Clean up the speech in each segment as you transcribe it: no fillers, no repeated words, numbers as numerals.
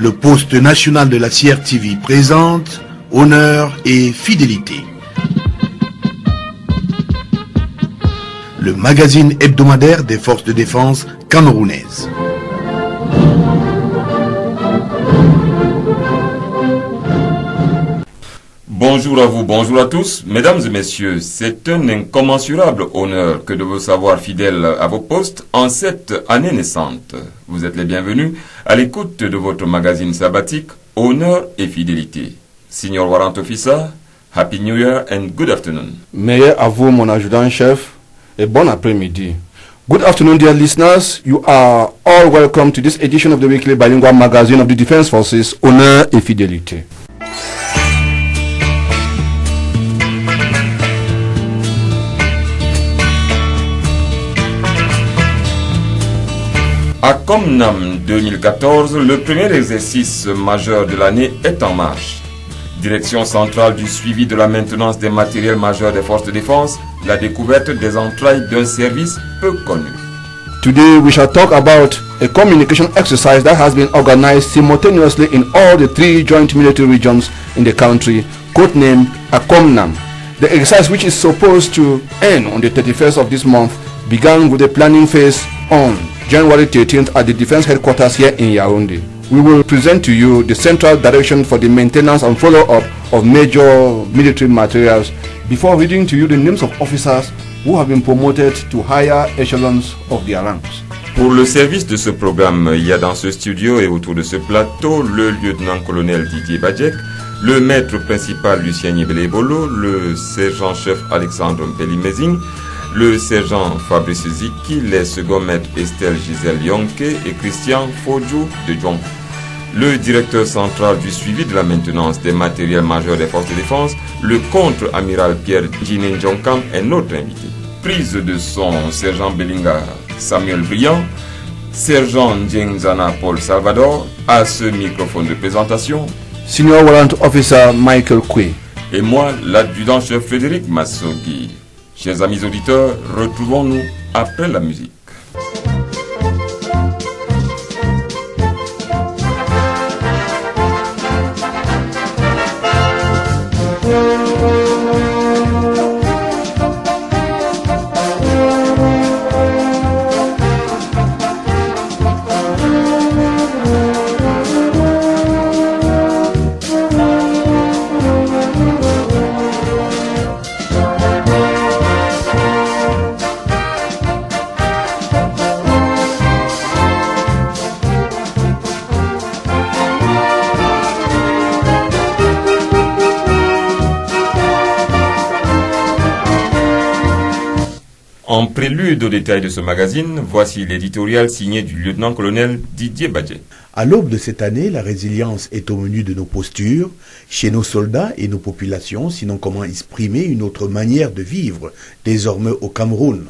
Le poste national de la CRTV présente Honneur et fidélité. Le magazine hebdomadaire des forces de défense camerounaises. Bonjour à vous, bonjour à tous. Mesdames et messieurs, c'est un incommensurable honneur que de vous savoir fidèles à vos postes en cette année naissante. Vous êtes les bienvenus à l'écoute de votre magazine sabbatique Honneur et fidélité. Senior Warrant Officer, Happy New Year and good afternoon. Meilleur à vous, mon adjudant-chef, et bon après-midi. Good afternoon, dear listeners. You are all welcome to this edition of the weekly bilingual magazine of the Defense Forces, Honneur et fidélité. À Comnam 2014, le premier exercice majeur de l'année est en marche. Direction centrale du suivi de la maintenance des matériels majeurs des forces de défense, la découverte des entrailles d'un service peu connu. Today we shall talk about a communication exercise that has been organized simultaneously in all the 3 joint military regions in the country, codenamed ACOMNAM. The exercise, which is supposed to end on the 31st of this month, began with the planning phase on January 13th at the Defense Headquarters here in Yaoundé. We will present to you the central direction for the maintenance and follow-up of major military materials before reading to you the names of officers who have been promoted to higher echelons of their ranks. Pour le service de ce programme, il y a dans ce studio et autour de ce plateau le lieutenant-colonel Didier Badjek, le maître principal Lucien Nibelebolo, le sergent-chef Alexandre Mpeli-Mézing, le sergent Fabrice Ziki, les seconds maîtres Estelle Gisèle Yonke et Christian Fodjou de Djon. Le directeur central du suivi de la maintenance des matériels majeurs des forces de défense, le contre-amiral Pierre Djinen Djonkam est notre invité. Prise de son, sergent Belinga Samuel Briand, sergent Ndienzana Paul Salvador, à ce microphone de présentation, Senior Warrant Officer Michael Kwe. Et moi, l'adjudant-chef Frédéric Massogui. Chers amis auditeurs, retrouvons-nous après la musique. En prélude aux détails de ce magazine, voici l'éditorial signé du lieutenant-colonel Didier Badjek. À l'aube de cette année, la résilience est au menu de nos postures, chez nos soldats et nos populations, sinon comment exprimer une autre manière de vivre, désormais au Cameroun.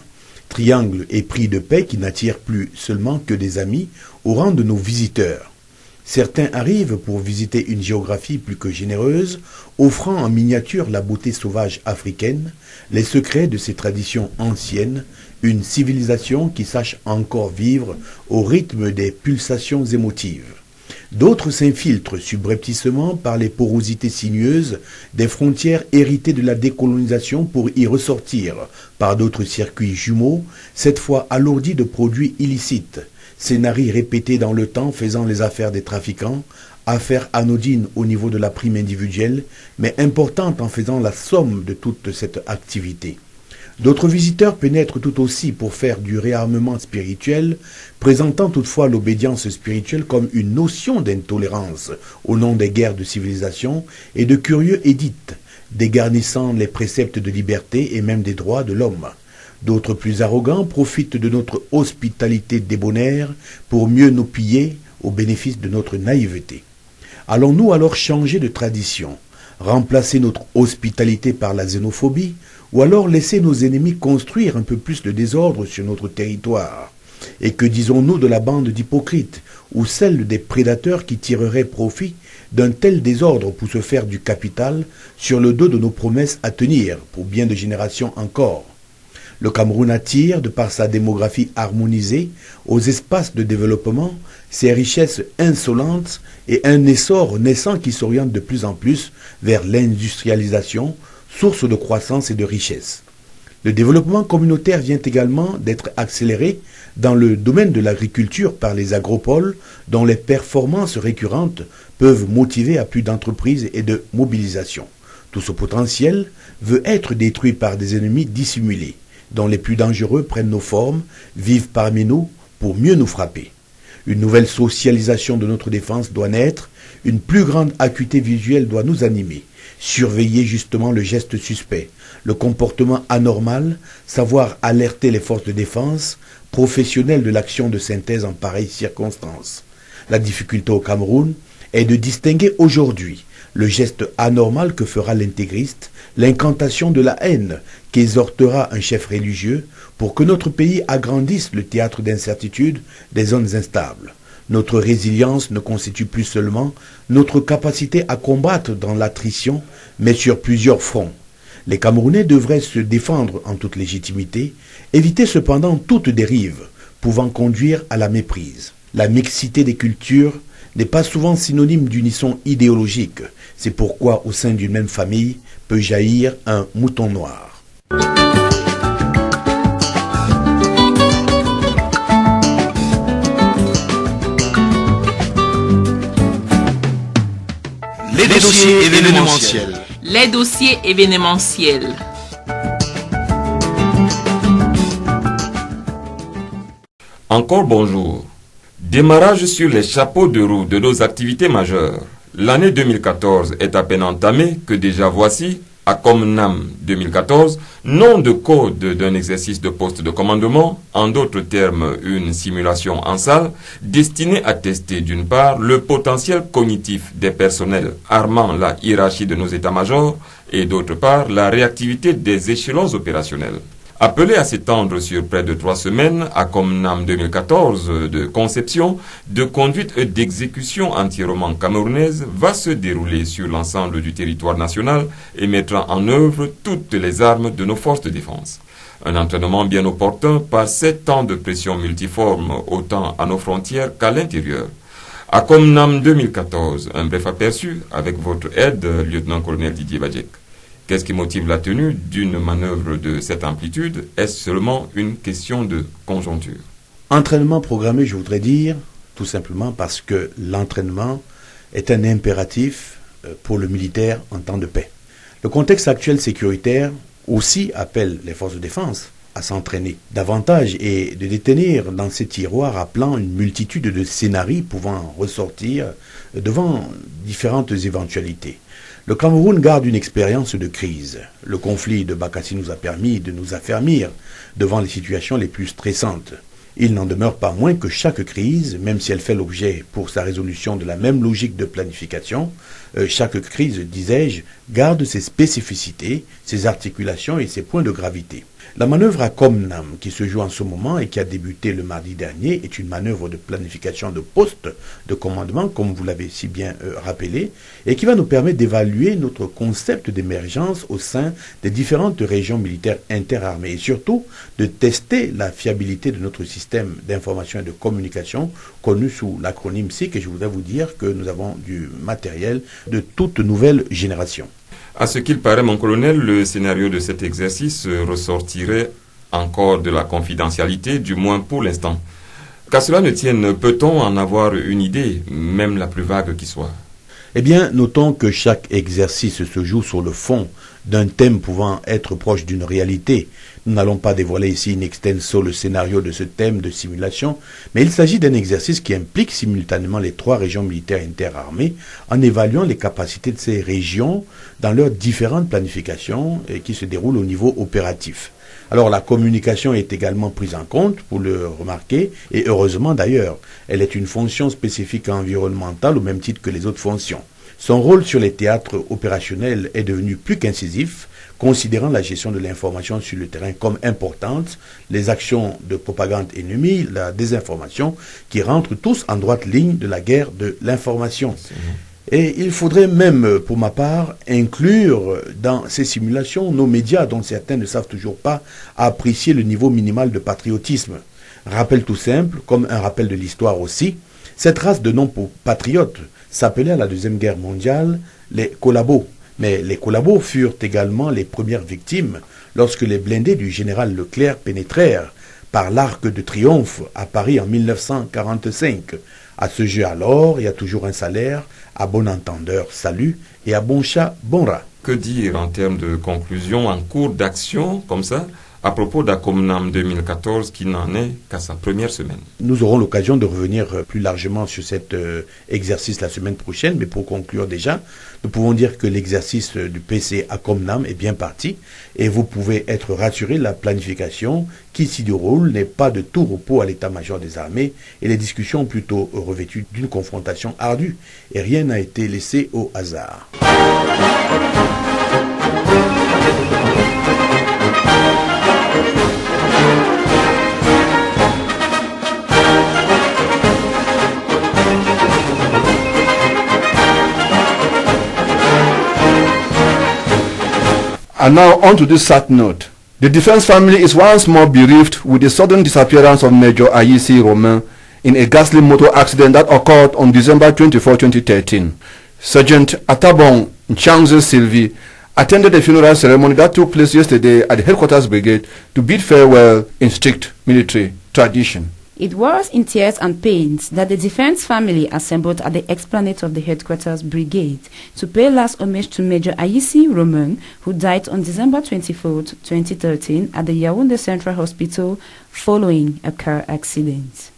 Triangle et prix de paix qui n'attirent plus seulement que des amis au rang de nos visiteurs. Certains arrivent pour visiter une géographie plus que généreuse, offrant en miniature la beauté sauvage africaine, les secrets de ses traditions anciennes, une civilisation qui sache encore vivre au rythme des pulsations émotives. D'autres s'infiltrent subrepticement par les porosités sinueuses des frontières héritées de la décolonisation pour y ressortir, par d'autres circuits jumeaux, cette fois alourdis de produits illicites. Scénarii répétés dans le temps faisant les affaires des trafiquants, affaires anodines au niveau de la prime individuelle, mais importantes en faisant la somme de toute cette activité. D'autres visiteurs pénètrent tout aussi pour faire du réarmement spirituel, présentant toutefois l'obédience spirituelle comme une notion d'intolérance au nom des guerres de civilisation et de curieux édits, dégarnissant les préceptes de liberté et même des droits de l'homme. D'autres plus arrogants profitent de notre hospitalité débonnaire pour mieux nous piller au bénéfice de notre naïveté. Allons-nous alors changer de tradition, remplacer notre hospitalité par la xénophobie, ou alors laisser nos ennemis construire un peu plus de désordre sur notre territoire? Et que disons-nous de la bande d'hypocrites, ou celle des prédateurs qui tireraient profit d'un tel désordre pour se faire du capital sur le dos de nos promesses à tenir pour bien de générations encore? Le Cameroun attire, de par sa démographie harmonisée, aux espaces de développement, ses richesses insolentes et un essor naissant qui s'oriente de plus en plus vers l'industrialisation, source de croissance et de richesse. Le développement communautaire vient également d'être accéléré dans le domaine de l'agriculture par les agropoles dont les performances récurrentes peuvent motiver à plus d'entreprises et de mobilisation. Tout ce potentiel veut être détruit par des ennemis dissimulés, dont les plus dangereux prennent nos formes, vivent parmi nous pour mieux nous frapper. Une nouvelle socialisation de notre défense doit naître, une plus grande acuité visuelle doit nous animer, surveiller justement le geste suspect, le comportement anormal, savoir alerter les forces de défense, professionnels de l'action de synthèse en pareilles circonstances. La difficulté au Cameroun est de distinguer aujourd'hui le geste anormal que fera l'intégriste, l'incantation de la haine qu'exhortera un chef religieux pour que notre pays agrandisse le théâtre d'incertitude des zones instables. Notre résilience ne constitue plus seulement notre capacité à combattre dans l'attrition, mais sur plusieurs fronts. Les Camerounais devraient se défendre en toute légitimité, éviter cependant toute dérive pouvant conduire à la méprise. La mixité des cultures n'est pas souvent synonyme d'unisson idéologique. C'est pourquoi au sein d'une même famille peut jaillir un mouton noir. Les dossiers événementiels. Les dossiers événementiels. Encore bonjour. Démarrage sur les chapeaux de roue de nos activités majeures. L'année 2014 est à peine entamée que déjà voici, ACOMNAM 2014, nom de code d'un exercice de poste de commandement, en d'autres termes une simulation en salle, destinée à tester d'une part le potentiel cognitif des personnels armant la hiérarchie de nos états-majors et d'autre part la réactivité des échelons opérationnels. Appelé à s'étendre sur près de 3 semaines, ACOMNAM 2014 de conception, de conduite et d'exécution entièrement camerounaise va se dérouler sur l'ensemble du territoire national et mettra en œuvre toutes les armes de nos forces de défense. Un entraînement bien opportun par 7 ans de pression multiforme autant à nos frontières qu'à l'intérieur. ACOMNAM 2014, un bref aperçu avec votre aide, lieutenant-colonel Didier Bajek. Qu'est-ce qui motive la tenue d'une manœuvre de cette amplitude? Est-ce seulement une question de conjoncture? Entraînement programmé, je voudrais dire, tout simplement parce que l'entraînement est un impératif pour le militaire en temps de paix. Le contexte actuel sécuritaire aussi appelle les forces de défense à s'entraîner davantage et de détenir dans ces tiroirs appelant une multitude de scénarios pouvant ressortir devant différentes éventualités. Le Cameroun garde une expérience de crise. Le conflit de Bakassi nous a permis de nous affermir devant les situations les plus stressantes. Il n'en demeure pas moins que chaque crise, même si elle fait l'objet pour sa résolution de la même logique de planification, chaque crise, disais-je, garde ses spécificités, ses articulations et ses points de gravité. La manœuvre ACOMNAM qui se joue en ce moment et qui a débuté le mardi dernier est une manœuvre de planification de poste de commandement, comme vous l'avez si bien rappelé, et qui va nous permettre d'évaluer notre concept d'émergence au sein des différentes régions militaires interarmées et surtout de tester la fiabilité de notre système d'information et de communication connu sous l'acronyme SIC, et je voudrais vous dire que nous avons du matériel de toute nouvelle génération. À ce qu'il paraît, mon colonel, le scénario de cet exercice ressortirait encore de la confidentialité, du moins pour l'instant. Qu'à cela ne tienne, peut-on en avoir une idée, même la plus vague qui soit? Eh bien, notons que chaque exercice se joue sur le fond d'un thème pouvant être proche d'une réalité. Nous n'allons pas dévoiler ici in extenso le scénario de ce thème de simulation, mais il s'agit d'un exercice qui implique simultanément les 3 régions militaires interarmées en évaluant les capacités de ces régions dans leurs différentes planifications et qui se déroulent au niveau opératif. Alors la communication est également prise en compte, pour le remarquer, et heureusement d'ailleurs, elle est une fonction spécifique environnementale au même titre que les autres fonctions. Son rôle sur les théâtres opérationnels est devenu plus qu'incisif, considérant la gestion de l'information sur le terrain comme importante, les actions de propagande ennemie, la désinformation, qui rentrent tous en droite ligne de la guerre de l'information. Et il faudrait même, pour ma part, inclure dans ces simulations nos médias dont certains ne savent toujours pas apprécier le niveau minimal de patriotisme. Rappel tout simple, comme un rappel de l'histoire aussi, cette race de non-patriotes s'appelait à la Deuxième Guerre mondiale les collabos. Mais les collabos furent également les premières victimes lorsque les blindés du général Leclerc pénétrèrent par l'Arc de Triomphe à Paris en 1945. À ce jeu alors, il y a toujours un salaire, à bon entendeur, salut, et à bon chat, bon rat. Que dire en termes de conclusion en cours d'action, comme ça, à propos d'Acomnam 2014 qui n'en est qu'à sa première semaine? Nous aurons l'occasion de revenir plus largement sur cet exercice la semaine prochaine, mais pour conclure déjà, nous pouvons dire que l'exercice du PC Acomnam est bien parti et vous pouvez être rassuré, la planification qui s'y déroule n'est pas de tout repos à l'état-major des armées et les discussions ont plutôt revêtues d'une confrontation ardue et rien n'a été laissé au hasard. And now on to this sad note. The defense family is once more bereaved with the sudden disappearance of Major Ayisi Romain in a ghastly motor accident that occurred on December 24, 2013. Sergeant Atabong Nchangze Sylvie attended the funeral ceremony that took place yesterday at the Headquarters Brigade to bid farewell in strict military tradition. It was in tears and pains that the defense family assembled at the esplanade of the Headquarters Brigade to pay last homage to Major Ayisi Romain, who died on December 24, 2013 at the Yaoundé Central Hospital following a car accident.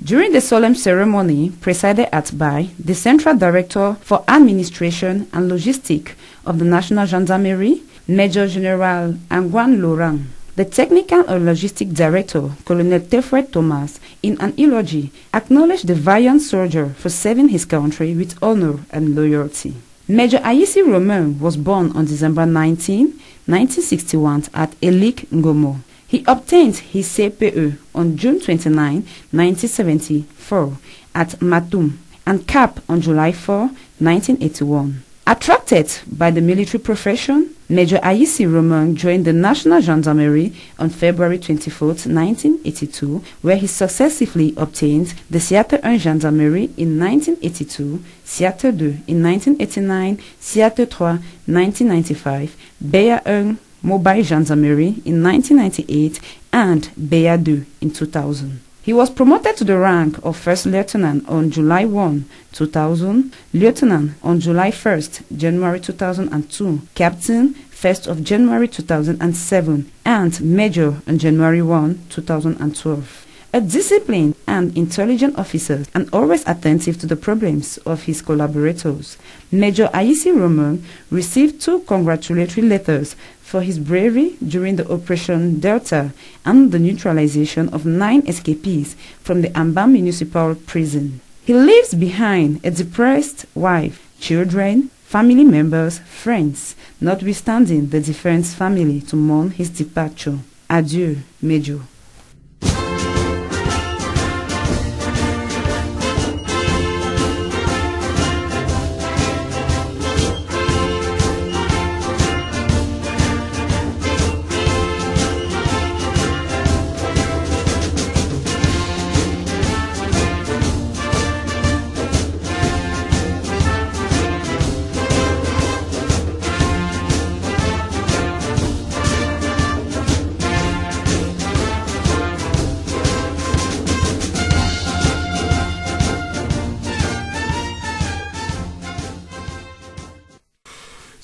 During the solemn ceremony presided at by the Central Director for Administration and Logistics of the National Gendarmerie, Major General Angwan Laurent, the Technical and Logistic Director, Colonel Tefred Thomas, in an eulogy, acknowledged the valiant soldier for serving his country with honor and loyalty. Major Ayisi Romain was born on December 19, 1961 at Elik Ngomo. He obtained his CPE on June 29, 1974 at Matum and CAP on July 4, 1981. Attracted by the military profession, Major Ayisi Romain joined the National Gendarmerie on February 24, 1982, where he successively obtained the Theatre 1 Gendarmerie in 1982, Theatre 2 in 1989, Theatre 3 1995, Beya 1 Mobile Gendarmerie in 1998, and Beya 2 in 2000. He was promoted to the rank of First Lieutenant on July 1, 2000, Lieutenant on July 1st, January 2002, Captain 1st of January 2007, and Major on January 1, 2012. A disciplined and intelligent officer and always attentive to the problems of his collaborators, Major Ayisi Romain received 2 congratulatory letters for his bravery during the Operation Delta and the neutralization of 9 escapees from the Amba Municipal Prison. He leaves behind a depressed wife, children, family members, friends, notwithstanding the defense family to mourn his departure. Adieu, Major.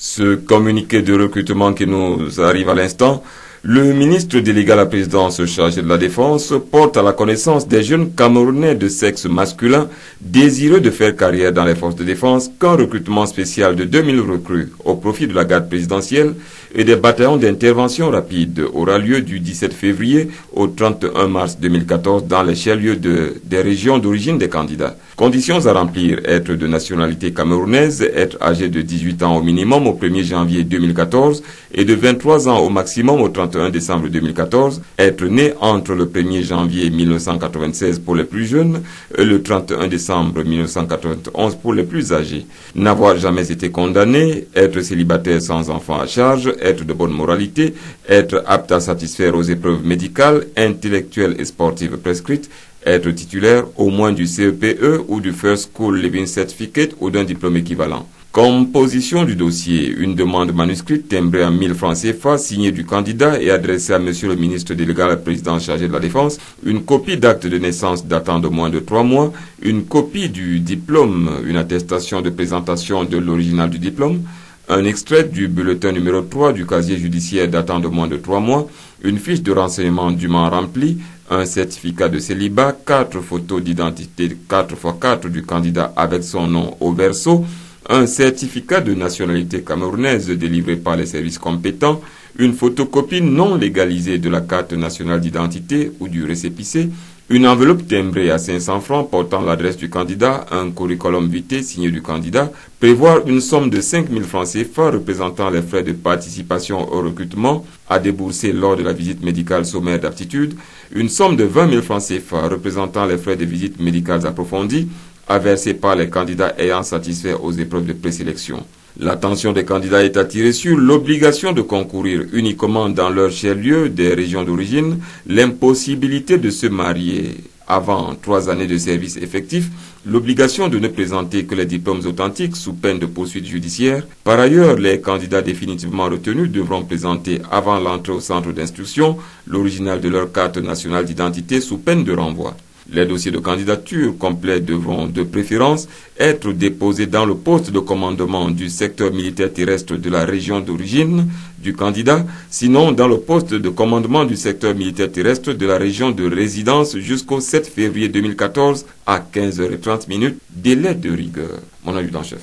Ce communiqué de recrutement qui nous arrive à l'instant, le ministre délégué à la présidence chargé de la Défense porte à la connaissance des jeunes Camerounais de sexe masculin désireux de faire carrière dans les forces de défense qu'un recrutement spécial de 2000 recrues au profit de la garde présidentielle et des bataillons d'intervention rapide aura lieu du 17 février au 31 mars 2014 dans les chefs-lieux des régions d'origine des candidats. Conditions à remplir: être de nationalité camerounaise, être âgé de 18 ans au minimum au 1er janvier 2014 et de 23 ans au maximum au 31 décembre 2014, être né entre le 1er janvier 1996 pour les plus jeunes et le 31 décembre 1991 pour les plus âgés, n'avoir jamais été condamné, être célibataire sans enfant à charge, être de bonne moralité, être apte à satisfaire aux épreuves médicales, intellectuelles et sportives prescrites, être titulaire au moins du CEPE ou du First School Living Certificate ou d'un diplôme équivalent. Composition du dossier: une demande manuscrite timbrée en 1000 francs CFA signée du candidat et adressée à Monsieur le ministre délégué à la présidence chargé de la Défense, une copie d'acte de naissance datant de moins de 3 mois, une copie du diplôme, une attestation de présentation de l'original du diplôme, un extrait du bulletin numéro 3 du casier judiciaire datant de moins de 3 mois, une fiche de renseignement dûment remplie, un certificat de célibat, 4 photos d'identité 4x4 du candidat avec son nom au verso, un certificat de nationalité camerounaise délivré par les services compétents, une photocopie non légalisée de la carte nationale d'identité ou du récépissé, une enveloppe timbrée à 500 francs portant l'adresse du candidat, un curriculum vitae signé du candidat, prévoir une somme de 5 000 francs CFA représentant les frais de participation au recrutement à débourser lors de la visite médicale sommaire d'aptitude, une somme de 20 000 francs CFA représentant les frais de visite médicales approfondies à verser par les candidats ayant satisfait aux épreuves de présélection. L'attention des candidats est attirée sur l'obligation de concourir uniquement dans leur chef-lieu des régions d'origine, l'impossibilité de se marier avant 3 années de service effectif, l'obligation de ne présenter que les diplômes authentiques sous peine de poursuite judiciaire. Par ailleurs, les candidats définitivement retenus devront présenter avant l'entrée au centre d'instruction l'original de leur carte nationale d'identité sous peine de renvoi. Les dossiers de candidature complets devront de préférence être déposés dans le poste de commandement du secteur militaire terrestre de la région d'origine du candidat, sinon dans le poste de commandement du secteur militaire terrestre de la région de résidence jusqu'au 7 février 2014 à 15h30, délai de rigueur. Mon adjudant-chef.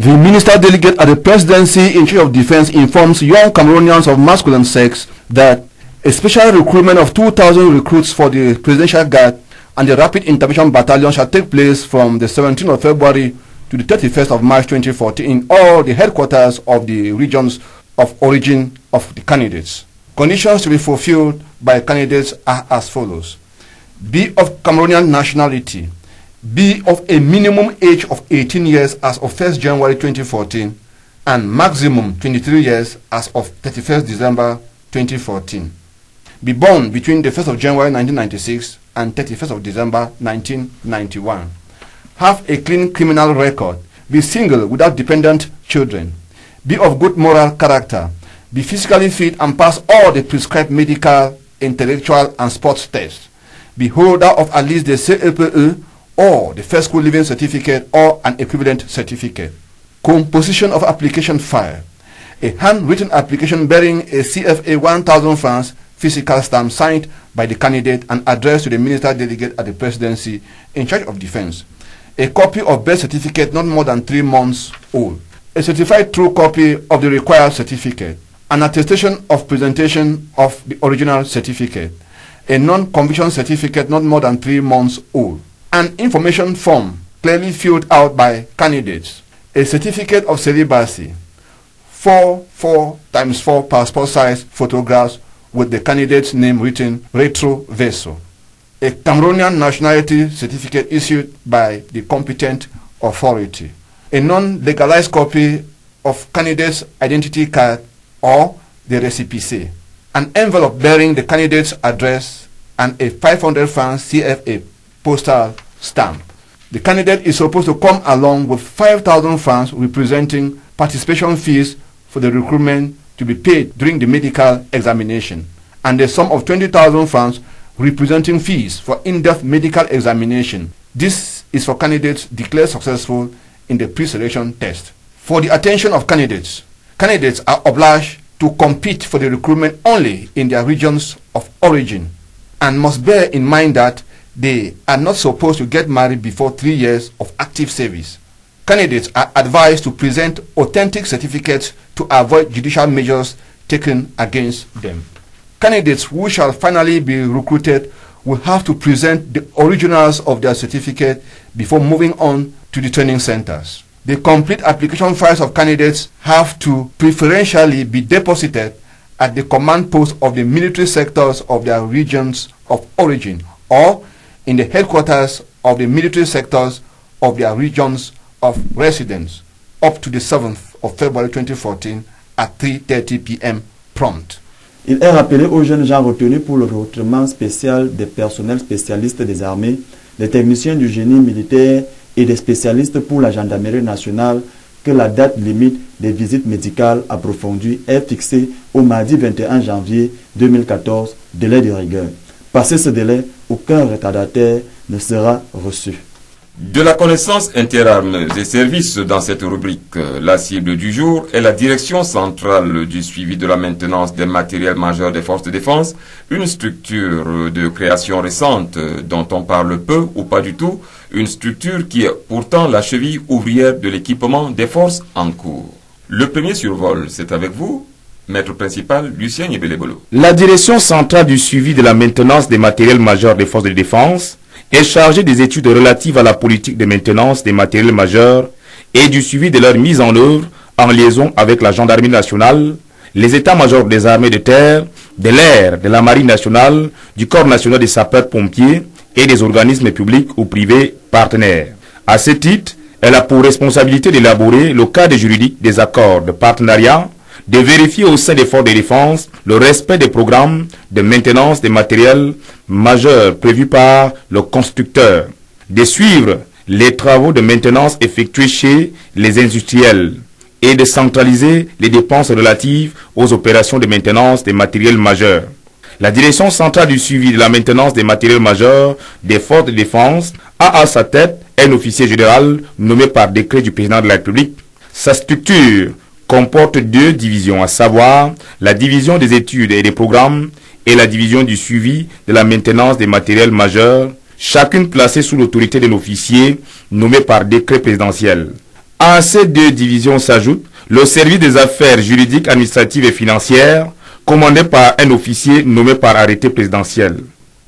The minister delegate at the presidency in charge of defense informs young Cameroonians of masculine sex that a special recruitment of 2,000 recruits for the Presidential Guard and the Rapid Intervention Battalion shall take place from the 17th of February to the 31st of March 2014 in all the headquarters of the regions of origin of the candidates. Conditions to be fulfilled by candidates are as follows: be of Cameroonian nationality, be of a minimum age of 18 years as of 1st January 2014 and maximum 23 years as of 31st December 2014. Be born between the 1st of January 1996 and 31st of December 1991. Have a clean criminal record. Be single without dependent children. Be of good moral character. Be physically fit and pass all the prescribed medical, intellectual and sports tests. Be holder of at least the CEPE or the First School Living Certificate or an equivalent certificate. Composition of application file. A handwritten application bearing a CFA 1,000 francs physical stamp signed by the candidate and addressed to the minister delegate at the presidency in charge of defense. A copy of birth certificate not more than 3 months old. A certified true copy of the required certificate. An attestation of presentation of the original certificate. A non-conviction certificate not more than 3 months old. An information form clearly filled out by candidates. A certificate of celibacy. 4x4 passport size photographs with the candidate's name written retro verso. A Cameroonian nationality certificate issued by the competent authority. A non-legalized copy of candidate's identity card or the récépissé. An envelope bearing the candidate's address and a 500 francs CFA postal stamp. The candidate is supposed to come along with 5,000 francs representing participation fees for the recruitment to be paid during the medical examination, and a sum of 20,000 francs representing fees for in-depth medical examination. This is for candidates declared successful in the pre-selection test. For the attention of candidates, candidates are obliged to compete for the recruitment only in their regions of origin and must bear in mind that they are not supposed to get married before 3 years of active service. Candidates are advised to present authentic certificates to avoid judicial measures taken against them. Candidates who shall finally be recruited will have to present the originals of their certificate before moving on to the training centers. The complete application files of candidates have to preferentially be deposited at the command post of the military sectors of their regions of origin or in the headquarters of the military sectors of their regions of residence up to the 7th of February 2014 at 3:30 p.m. prompt. Il est rappelé aux jeunes gens retenus pour le recrutement spécial des personnels spécialistes des armées, des techniciens du génie militaire et des spécialistes pour la gendarmerie nationale que la date limite des visites médicales approfondies est fixée au mardi 21 janvier 2014, délai de rigueur. Passé ce délai, aucun retardataire ne sera reçu. De la connaissance interarmes et services dans cette rubrique, la cible du jour est la Direction centrale du suivi de la maintenance des matériels majeurs des forces de défense, une structure de création récente dont on parle peu ou pas du tout, une structure qui est pourtant la cheville ouvrière de l'équipement des forces en cours. Le premier survol, c'est avec vous, maître principal Lucien Ebelebolo. La Direction centrale du suivi de la maintenance des matériels majeurs des forces de défense est chargé des études relatives à la politique de maintenance des matériels majeurs et du suivi de leur mise en œuvre en liaison avec la gendarmerie nationale, les états-majors des armées de terre, de l'air, de la marine nationale, du corps national des sapeurs-pompiers et des organismes publics ou privés partenaires. À ce titre, elle a pour responsabilité d'élaborer le cadre juridique des accords de partenariat, de vérifier au sein des forces de défense le respect des programmes de maintenance des matériels majeurs prévus par le constructeur, de suivre les travaux de maintenance effectués chez les industriels et de centraliser les dépenses relatives aux opérations de maintenance des matériels majeurs. La Direction centrale du suivi de la maintenance des matériels majeurs des forces de défense a à sa tête un officier général nommé par décret du président de la République. Sa structure comporte deux divisions, à savoir la division des études et des programmes et la division du suivi de la maintenance des matériels majeurs, chacune placée sous l'autorité d'un officier nommé par décret présidentiel. À ces deux divisions s'ajoute le service des affaires juridiques, administratives et financières, commandé par un officier nommé par arrêté présidentiel.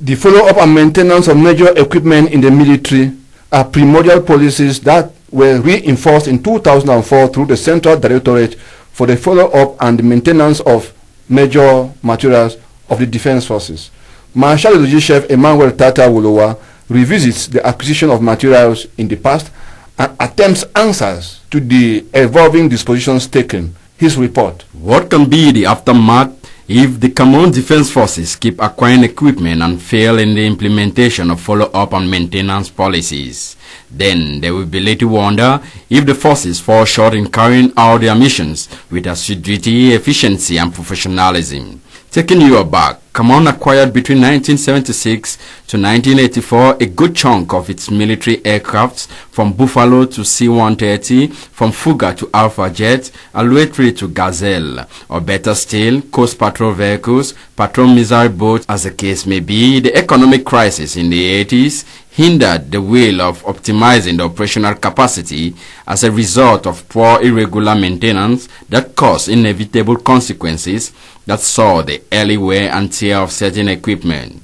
The follow-up and maintenance of major equipment in the military are primordial policies that were reinforced in 2004 through the Central Directorate for the follow-up and maintenance of major materials of the Defense Forces. Marshal Eloji Chef Emmanuel Tata Wolowa revisits the acquisition of materials in the past and attempts answers to the evolving dispositions taken. His report. What can be the aftermath if the Cameroon Defense Forces keep acquiring equipment and fail in the implementation of follow-up and maintenance policies? Then there will be little wonder if the forces fall short in carrying out their missions with assiduity, efficiency and professionalism. Taking you aback, Cameroon acquired between 1976 to 1984 a good chunk of its military aircrafts, from Buffalo to C-130, from Fuga to Alpha Jet, Alouette to Gazelle, or better still, coast patrol vehicles, patrol missile boats. As the case may be, the economic crisis in the 80s hindered the will of optimizing the operational capacity as a result of poor irregular maintenance that caused inevitable consequences that saw the early wear and tear of certain equipment.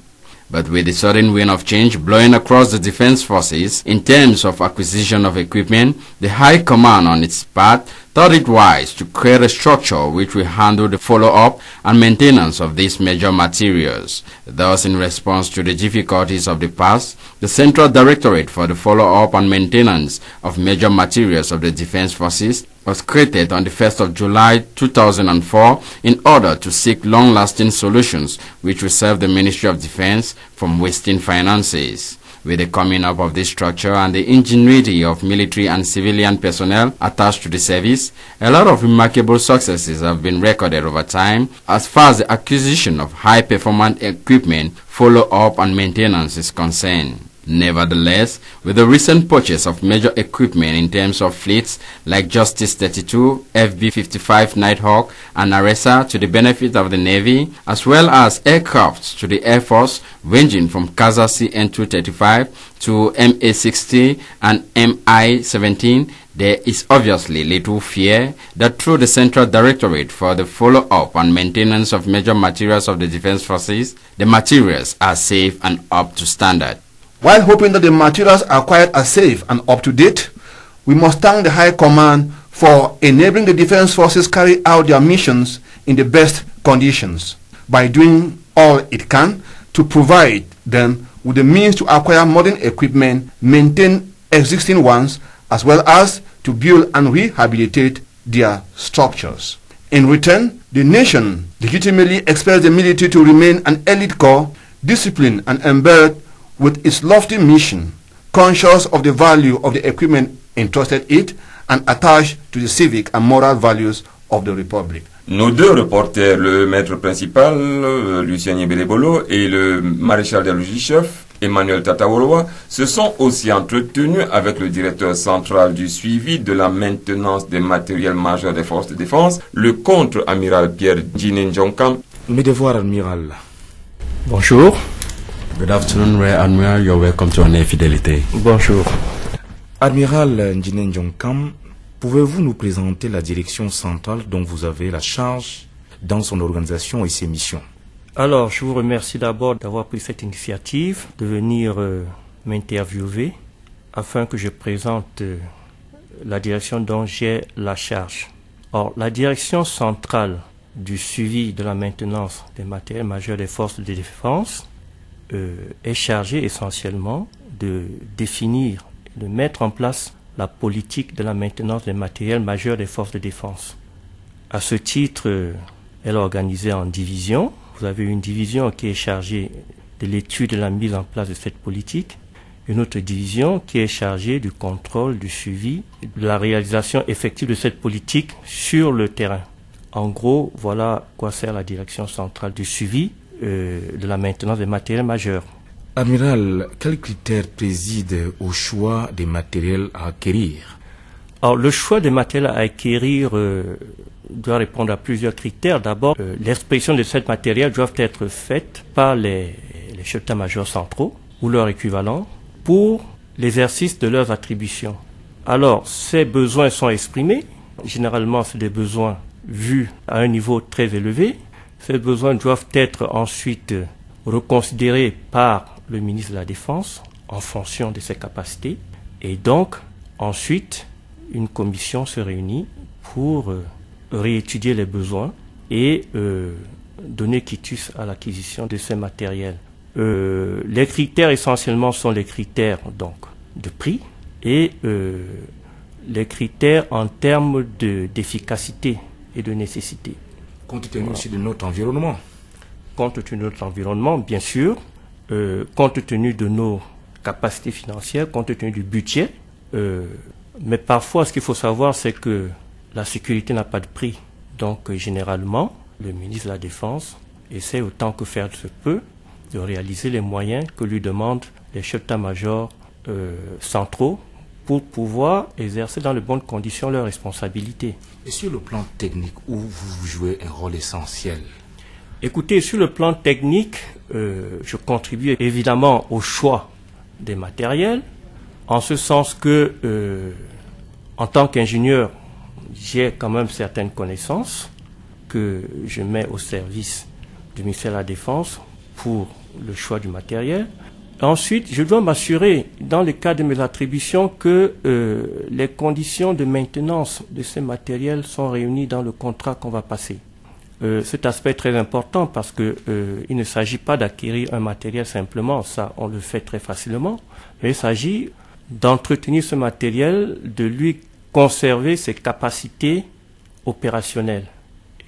But with the sudden wind of change blowing across the defense forces in terms of acquisition of equipment, the High Command on its part thought it wise to create a structure which will handle the follow-up and maintenance of these major materials. Thus, in response to the difficulties of the past, the Central Directorate for the Follow-up and Maintenance of Major Materials of the Defense Forces was created on the 1st of July 2004 in order to seek long-lasting solutions which will save the Ministry of Defense from wasting finances. With the coming up of this structure and the ingenuity of military and civilian personnel attached to the service, a lot of remarkable successes have been recorded over time as far as the acquisition of high-performance equipment, follow-up and maintenance is concerned. Nevertheless, with the recent purchase of major equipment in terms of fleets like Justice 32, FB-55 Nighthawk and Aresa to the benefit of the Navy, as well as aircrafts to the Air Force ranging from Kaza CN-235 to MA-60 and MI-17, There is obviously little fear that through the Central Directorate for the follow-up and maintenance of major materials of the Defense Forces, the materials are safe and up to standard. While hoping that the materials acquired are safe and up to date, we must thank the High Command for enabling the Defense Forces carry out their missions in the best conditions by doing all it can to provide them with the means to acquire modern equipment, maintain existing ones, as well as to build and rehabilitate their structures. In return, the nation legitimately expects the military to remain an elite corps, disciplined and embedded with its lofty mission, conscious of the value of the equipment entrusted it, and attached to the civic and moral values of the Republic. Nos deux reporters, le maître principal, Lucien Yebelebolo, et le maréchal des logis-chefs, Emmanuel Tatawoloa, se sont aussi entretenus avec le directeur central du suivi de la maintenance des matériels majeurs des forces de défense, le contre-amiral Pierre Djinenjonkam. Mes devoirs, amiral. Bonjour. Good afternoon, Rear Admiral. You're welcome to Honneur et Fidélité. Bonjour. Admiral Djinenjonkam, pouvez-vous nous présenter la direction centrale dont vous avez la charge dans son organisation et ses missions? Alors, je vous remercie d'abord d'avoir pris cette initiative de venir m'interviewer afin que je présente la direction dont j'ai la charge. Or, la direction centrale du suivi de la maintenance des matériels majeurs des forces de défense est chargée essentiellement de définir, de mettre en place la politique de la maintenance des matériels majeurs des forces de défense. À ce titre, elle est organisée en divisions. Vous avez une division qui est chargée de l'étude et de la mise en place de cette politique, une autre division qui est chargée du contrôle, du suivi, de la réalisation effective de cette politique sur le terrain. En gros, voilà à quoi sert la direction centrale du suivi de la maintenance des matériels majeurs. Amiral, quels critères président au choix des matériels à acquérir? Alors, le choix des matériels à acquérir doit répondre à plusieurs critères. D'abord, l'expédition de ces matériels doivent être faites par les chefs d'état-major centraux ou leur équivalent pour l'exercice de leurs attributions. Alors, ces besoins sont exprimés. Généralement, c'est des besoins vus à un niveau très élevé. Ces besoins doivent être ensuite reconsidérés par le ministre de la Défense en fonction de ses capacités. Et donc, ensuite, une commission se réunit pour réétudier les besoins et donner quitus à l'acquisition de ces matériels. Les critères essentiellement sont les critères donc de prix et les critères en termes d'efficacité et de nécessité. Compte tenu aussi de notre environnement. Compte tenu de notre environnement, bien sûr, compte tenu de nos capacités financières, compte tenu du budget. Mais parfois, ce qu'il faut savoir, c'est que la sécurité n'a pas de prix. Donc, généralement, le ministre de la Défense essaie autant que faire se peut de réaliser les moyens que lui demandent les chefs d'état-major centraux pour pouvoir exercer dans de bonnes conditions leurs responsabilités. Et sur le plan technique, où vous jouez un rôle essentiel? Écoutez, sur le plan technique, je contribue évidemment au choix des matériels, en ce sens que, en tant qu'ingénieur, j'ai quand même certaines connaissances que je mets au service du ministère de la Défense pour le choix du matériel. Ensuite, je dois m'assurer, dans le cadre de mes attributions, que les conditions de maintenance de ces matériels sont réunies dans le contrat qu'on va passer. Cet aspect est très important parce que il ne s'agit pas d'acquérir un matériel simplement, ça on le fait très facilement, mais il s'agit d'entretenir ce matériel, de lui conserver ses capacités opérationnelles.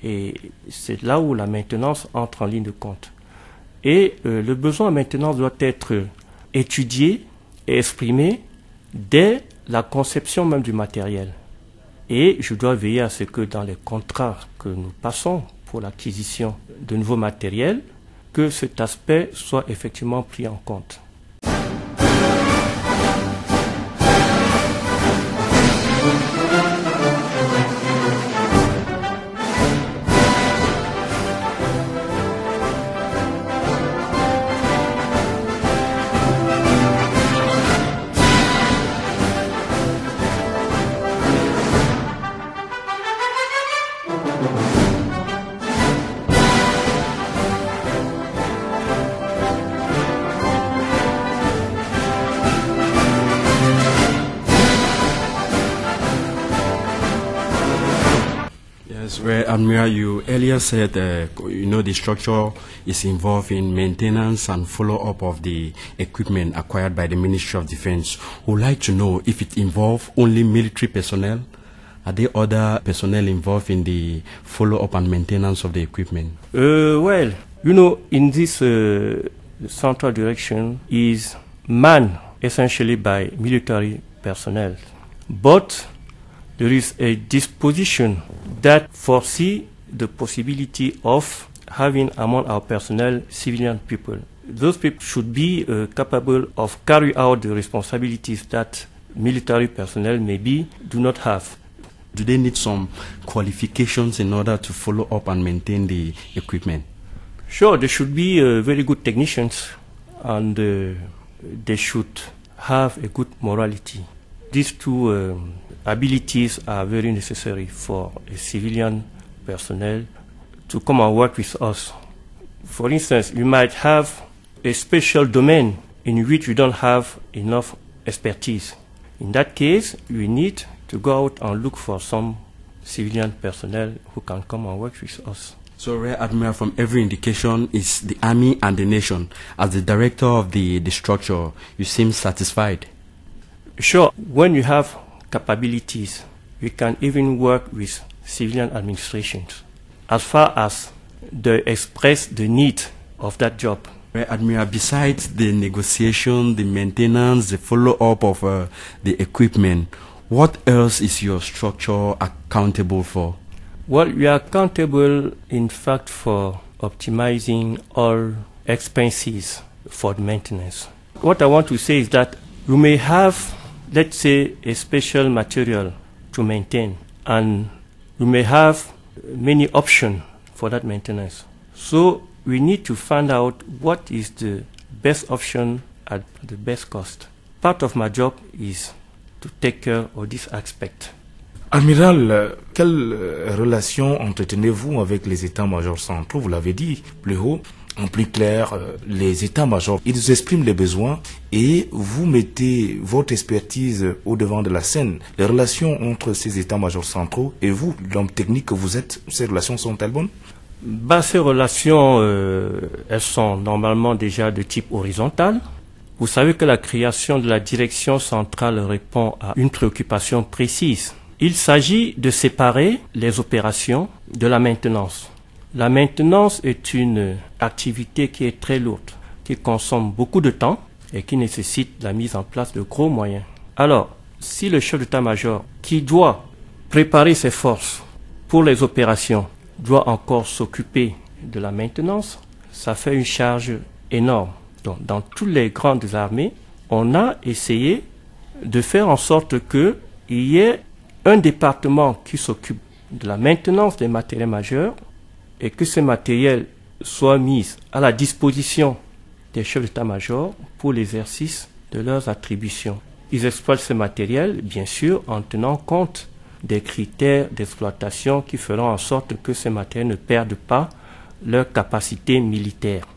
Et c'est là où la maintenance entre en ligne de compte. Et le besoin en maintenance doit être étudié et exprimé dès la conception même du matériel. Et je dois veiller à ce que dans les contrats que nous passons pour l'acquisition de nouveaux matériels, que cet aspect soit effectivement pris en compte. Rear Admiral, you earlier said, the structure is involved in maintenance and follow-up of the equipment acquired by the Ministry of Defense. Would like to know if it involves only military personnel. Are there other personnel involved in the follow-up and maintenance of the equipment? Well, in this central direction is manned essentially by military personnel. But there is a disposition that foresee the possibility of having among our personnel civilian people. Those people should be capable of carrying out the responsibilities that military personnel maybe do not have. Do they need some qualifications in order to follow up and maintain the equipment? Sure, they should be very good technicians, and they should have a good morality. These two abilities are very necessary for a civilian personnel to come and work with us. For instance, you might have a special domain in which you don't have enough expertise. In that case, we need to go out and look for some civilian personnel who can come and work with us. So, Rear Admiral, from every indication, is the Army and the nation. As the director of the structure, you seem satisfied. Sure, when you have capabilities, we can even work with civilian administrations as far as they express the need of that job. Rear Admiral, besides the negotiation, the maintenance, the follow-up of the equipment, what else is your structure accountable for? Well, we are accountable, in fact, for optimizing all expenses for the maintenance. What I want to say is that you may have, let's say, a special material to maintain, and you may have many options for that maintenance. So we need to find out what is the best option at the best cost. Part of my job is to take care of this aspect. Amiral, quelle relation entretenez-vous avec les états-majors centraux? Vous l'avez dit plus haut, en plus clair, les états-majors, ils expriment les besoins et vous mettez votre expertise au devant de la scène. Les relations entre ces états-majors centraux et vous, l'homme technique que vous êtes, ces relations sont-elles bonnes? Ces relations, elles sont normalement déjà de type horizontal. Vous savez que la création de la direction centrale répond à une préoccupation précise. Il s'agit de séparer les opérations de la maintenance. La maintenance est une activité qui est très lourde, qui consomme beaucoup de temps et qui nécessite la mise en place de gros moyens. Alors, si le chef d'état-major, qui doit préparer ses forces pour les opérations, doit encore s'occuper de la maintenance, ça fait une charge énorme. Donc, dans toutes les grandes armées, on a essayé de faire en sorte qu'il y ait un département qui s'occupe de la maintenance des matériels majeurs et que ces matériels soient mis à la disposition des chefs d'état-major pour l'exercice de leurs attributions. Ils exploitent ces matériels, bien sûr, en tenant compte des critères d'exploitation qui feront en sorte que ces matériels ne perdent pas leur capacité militaire.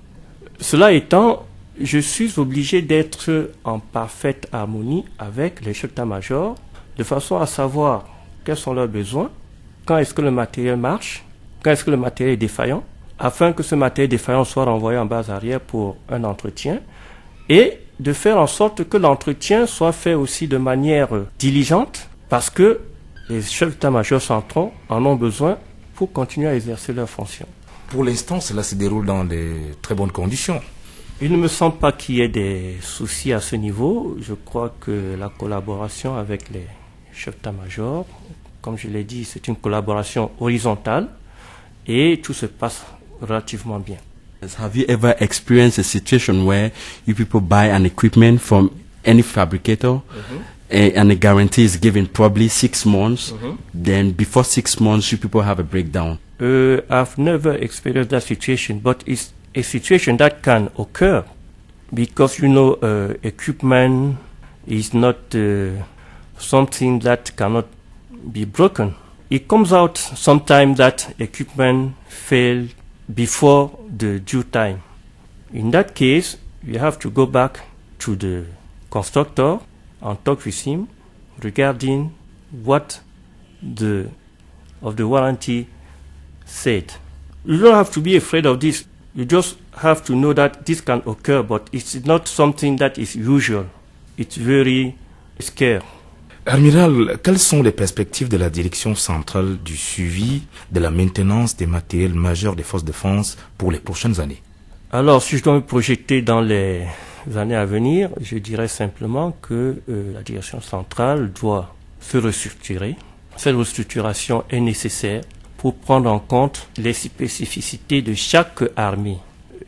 Cela étant, je suis obligé d'être en parfaite harmonie avec les chefs d'état-major de façon à savoir quels sont leurs besoins, quand est-ce que le matériel marche, quand est-ce que le matériel est défaillant, afin que ce matériel défaillant soit renvoyé en base arrière pour un entretien, et de faire en sorte que l'entretien soit fait aussi de manière diligente, parce que les chefs d'état-major centraux en ont besoin pour continuer à exercer leurs fonctions. Pour l'instant, cela se déroule dans de très bonnes conditions. Il ne me semble pas qu'il y ait des soucis à ce niveau. Je crois que la collaboration avec les chefs d'état-major, comme je l'ai dit, c'est une collaboration horizontale et tout se passe relativement bien. Have you ever experienced a situation where you people buy an equipment from any fabricator and a guarantee is given probably 6 months, then before 6 months you people have a breakdown? I've never experienced that situation, but it's a situation that can occur because, equipment is not something that cannot be broken. It comes out sometimes that equipment failed before the due time. In that case, you have to go back to the constructor and talk with him regarding what of the warranty said. You don't have to be afraid of this. You just have to know that this can occur, but it's not something that is usual. It's very scary. Amiral, quelles sont les perspectives de la direction centrale du suivi de la maintenance des matériels majeurs des forces de défense pour les prochaines années? Alors, si je dois me projeter dans les années à venir, je dirais simplement que la direction centrale doit se restructurer. Cette restructuration est nécessaire pour prendre en compte les spécificités de chaque armée.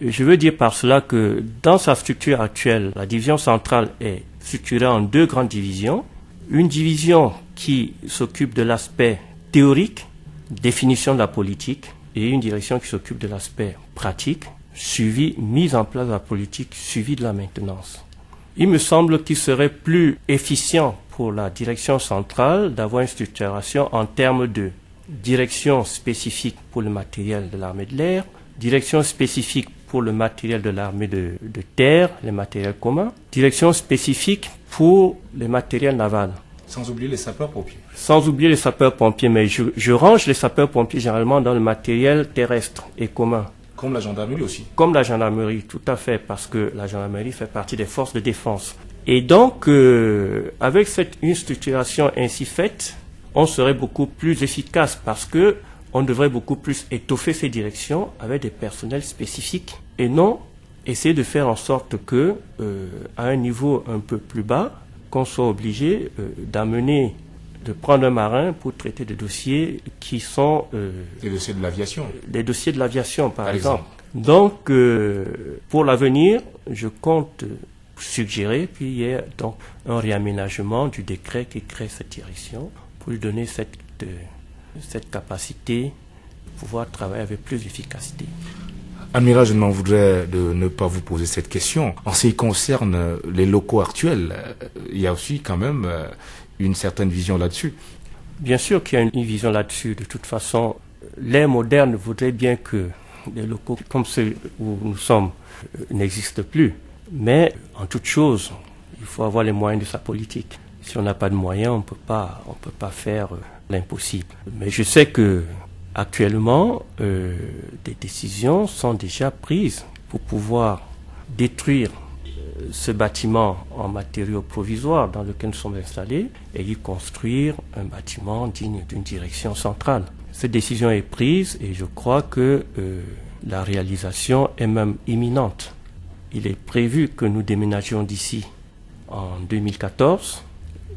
Je veux dire par cela que dans sa structure actuelle, la division centrale est structurée en 2 grandes divisions. Une division qui s'occupe de l'aspect théorique, définition de la politique, et une direction qui s'occupe de l'aspect pratique, suivi, mise en place de la politique, suivi de la maintenance. Il me semble qu'il serait plus efficient pour la direction centrale d'avoir une structuration en termes de direction spécifique pour le matériel de l'armée de l'air, direction spécifique pour le matériel de l'armée de terre, les matériels communs, direction spécifique pour les matériels navals. Sans oublier les sapeurs-pompiers. Sans oublier les sapeurs-pompiers, mais je range les sapeurs-pompiers généralement dans le matériel terrestre et commun. Comme la gendarmerie aussi. Comme la gendarmerie, tout à fait, parce que la gendarmerie fait partie des forces de défense. Et donc, avec une structuration ainsi faite, on serait beaucoup plus efficace parce que on devrait beaucoup plus étoffer ces directions avec des personnels spécifiques et non essayer de faire en sorte que, à un niveau un peu plus bas, qu'on soit obligé de prendre un marin pour traiter des dossiers qui sont... les dossiers de l'aviation. Les dossiers de l'aviation, par exemple. Donc, pour l'avenir, je compte suggérer qu'il y ait donc un réaménagement du décret qui crée cette direction pour lui donner cette capacité de pouvoir travailler avec plus d'efficacité. Amiral, je m'en voudrais de ne pas vous poser cette question. En ce qui concerne les locaux actuels, il y a aussi quand même une certaine vision là-dessus. Bien sûr qu'il y a une vision là-dessus. De toute façon, l'ère moderne voudrait bien que les locaux comme ceux où nous sommes n'existent plus. Mais en toute chose, il faut avoir les moyens de sa politique. Si on n'a pas de moyens, on ne peut pas faire l'impossible. Mais je sais que actuellement, des décisions sont déjà prises pour pouvoir détruire ce bâtiment en matériaux provisoires dans lequel nous sommes installés et y construire un bâtiment digne d'une direction centrale. Cette décision est prise et je crois que la réalisation est même imminente. Il est prévu que nous déménagions d'ici en 2014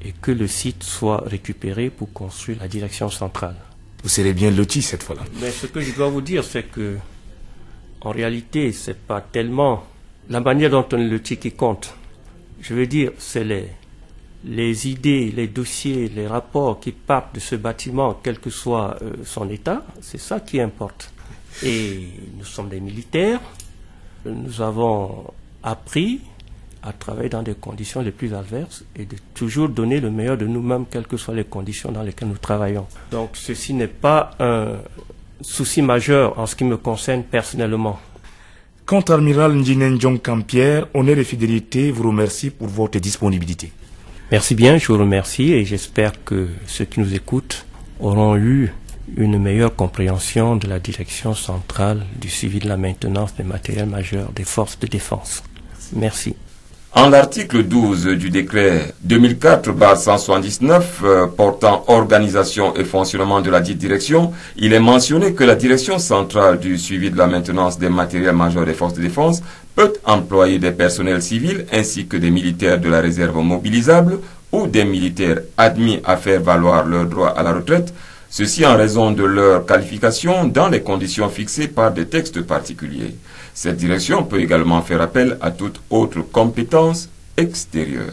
et que le site soit récupéré pour construire la direction centrale. Vous serez bien loti cette fois-là. Mais ce que je dois vous dire, c'est que, en réalité, c'est pas tellement la manière dont on est loti qui compte. Je veux dire, c'est les idées, les dossiers, les rapports qui partent de ce bâtiment, quel que soit son état, c'est ça qui importe. Et nous sommes des militaires, nous avons appris à travailler dans des conditions les plus adverses et de toujours donner le meilleur de nous-mêmes, quelles que soient les conditions dans lesquelles nous travaillons. Donc ceci n'est pas un souci majeur en ce qui me concerne personnellement. Contre-amiral Ndjinenjong Kampierre, honneur et fidélité, vous remercie pour votre disponibilité. Merci bien, je vous remercie et j'espère que ceux qui nous écoutent auront eu une meilleure compréhension de la direction centrale du suivi de la maintenance des matériels majeurs des forces de défense. Merci. En l'article 12 du décret 2004/179 portant organisation et fonctionnement de la dite direction, il est mentionné que la direction centrale du suivi de la maintenance des matériels majeurs des forces de défense peut employer des personnels civils ainsi que des militaires de la réserve mobilisables ou des militaires admis à faire valoir leur droit à la retraite, ceci en raison de leur qualification dans les conditions fixées par des textes particuliers. Cette direction peut également faire appel à toute autre compétence extérieure.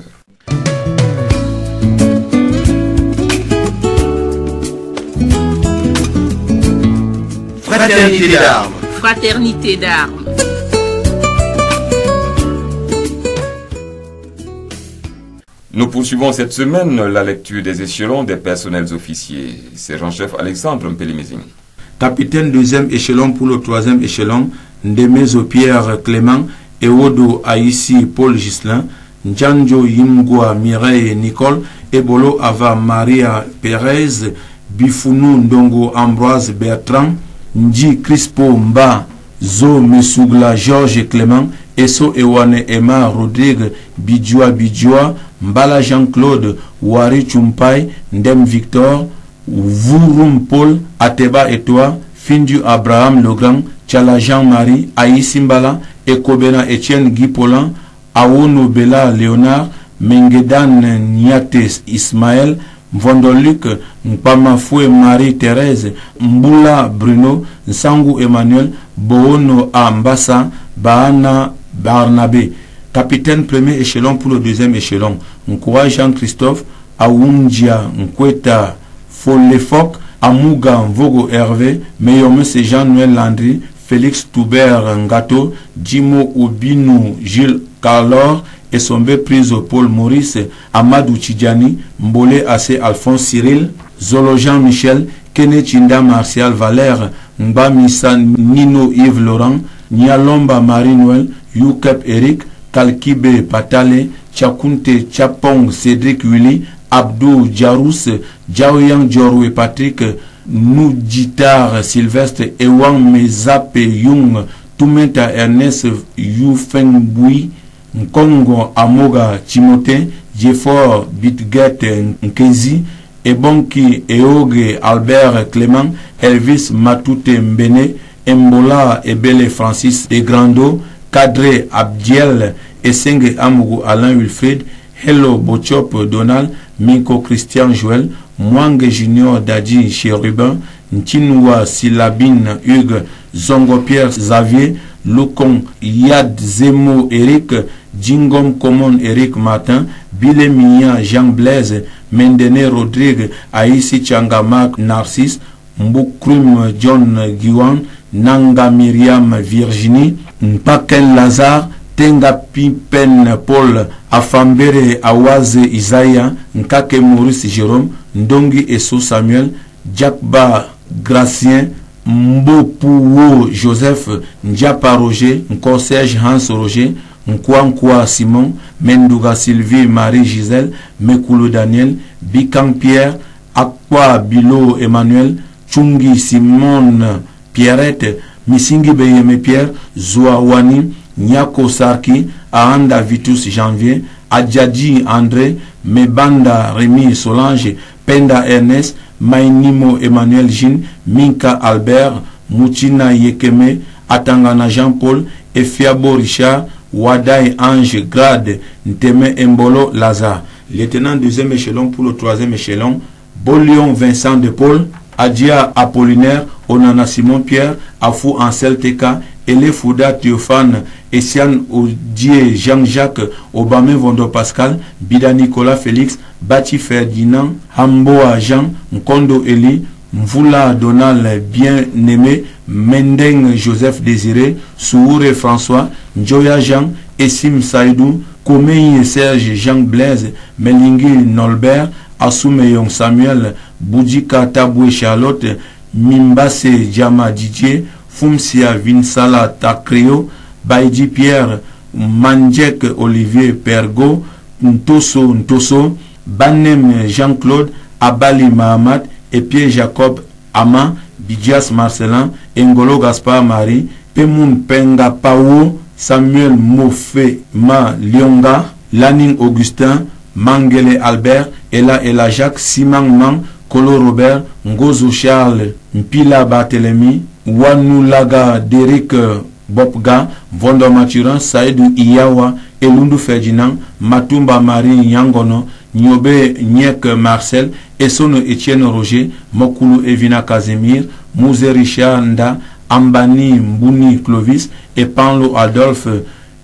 Fraternité d'armes. Fraternité d'armes. Nous poursuivons cette semaine la lecture des échelons des personnels officiers. Sergent-chef Alexandre Mpélimezing. Capitaine 2e échelon pour le 3e échelon, Ndemezo Pierre Clément, Ewodo Aïssi Paul Gislin, Ndjanjo Yimgwa Mireille Nicole, Ebolo Ava Maria Perez, Bifounou Ndongo Ambroise Bertrand, Nji Crispo Mba, Zo Mesugla Georges Clément, Eso Ewane Emma Rodrigue, Bidjoa, Mbala Jean-Claude, Wari Chumpai, Ndem Victor, Vurum Paul, Ateba Etoa, Findu Abraham Legrand, Tchala Jean-Marie, Aïssi Mbala, Ekobena Etienne Guy Paulin, Aono Bella Léonard, Mengedan Niates Ismaël, Vondoluc, Mpamafoué Marie-Thérèse, Mboula Bruno, Nsangu Emmanuel, Boono Ambassa, Bahana Barnabé. Capitaine premier échelon pour le deuxième échelon. Nkoua Jean-Christophe, Aoundia Nkweta Folefok, Amouga Vogo Hervé, Meyome Jean-Noël Landry, Félix Toubert Ngato, Jimo Obinou Gilles Carlor, Essombe Prise Paul Maurice, Amadou Tidjani, Mbole Assé Alphonse Cyril, Zolo Jean-Michel, Kene Chinda Martial Valère, Mba Missa Nino Yves Laurent, Nialomba Marie-Noël, Youkep Eric, Kalkibe Patale, Tchakunte Tchapong Cédric Willy, Abdou Djarous, Djaouyang Djorou Patrick, Noujitar Sylvestre, Ewang Mezape Young, Tumenta Ernest Youfengboui, Nkongo Amoga Timothée, Jeffort Bitget Nkezi, Ebonki Eoge Albert Clément, Elvis Matute Mbene, Mbola Ebele Francis de Grando, Kadre Abdiel, Essenge Amougou Alain Wilfried, Hello Bochop Donald, Minko Christian Joël, Mwange Junior Dadi Chérubin, Ntinwa Silabine Hugues, Zongo Pierre Xavier, Lukon Yad Zemo Eric, Djingom Common Eric Martin, Bilemia Jean Blaise, Mendene Rodrigue, Aïssi Tchangamak Narcisse, Mbukrum John Guiwan, Nanga Myriam Virginie, Mpaken Lazare, Tenga Pipen Paul, Afambere Awaze Isaiah, Nkake Maurice Jérôme, Ndongi Esso Samuel, Jakba Gracien, Mbopouwo Joseph, Ndiapa Roger, Nkorserge Hans Roger, Nkwankwa Simon, Menduga Sylvie Marie Gisèle, Mekulu Daniel, Bikang Pierre, Akwa Bilo Emmanuel, Chungi Simone Pierrette, Misingi Beyeme Pierre, Zouawani, Nyako Sarki, Aanda Vitus Janvier, Adjadji André, Mebanda Rémi Solange, Penda Ernest, Mainimo Emmanuel Jean, Minka Albert, Moutina Yekeme, Atangana Jean-Paul, Efiabo Richard, Wadai Ange Grade, Nteme Mbolo Lazare. Lieutenant deuxième échelon pour le troisième échelon, Bolion Vincent de Paul, Adia Apollinaire, Onana Simon Pierre, Afou Ansel Teka, Ele Fouda Théophane, Essian Odier Jean-Jacques, Obame Vondo Pascal, Bida Nicolas Félix, Bati Ferdinand, Hamboa Jean, Nkondo Eli, Mvoula Donald Bien-Aimé, Mendeng Joseph Désiré, Sououre François, Njoya Jean, Essim Saïdou, Komei Serge Jean Blaise, Melingi Nolbert, Assoumeyong Samuel, Boudjika Taboué Charlotte, Mimbase Djama Didier, Fumsia Vinsala Takreo, Baïdi Pierre, Mandjek Olivier Pergo, Ntoso, Banem Jean-Claude, Abali Mahamad, et Pierre Jacob Ama, Bidjas Marcelin, Engolo Gaspard Marie, Pemoun Penga Pao, Samuel Mofe Ma Lionga, Laning Augustin, Mangele Albert, Ela Jacques, Simang Man, Kolo Robert, Ngozo Charles, Mpila Barthélemy, Wanulaga Derek Bopga, Vondo Maturin, Saïdou Iyawa, Elundu Ferdinand, Matumba Marie Yangono, Nyobe Nyek Marcel, Essono Etienne Roger, Mokulu Evina Casimir, Mouze Richard Nda, Ambani Mbouni Clovis, et Panlo Adolphe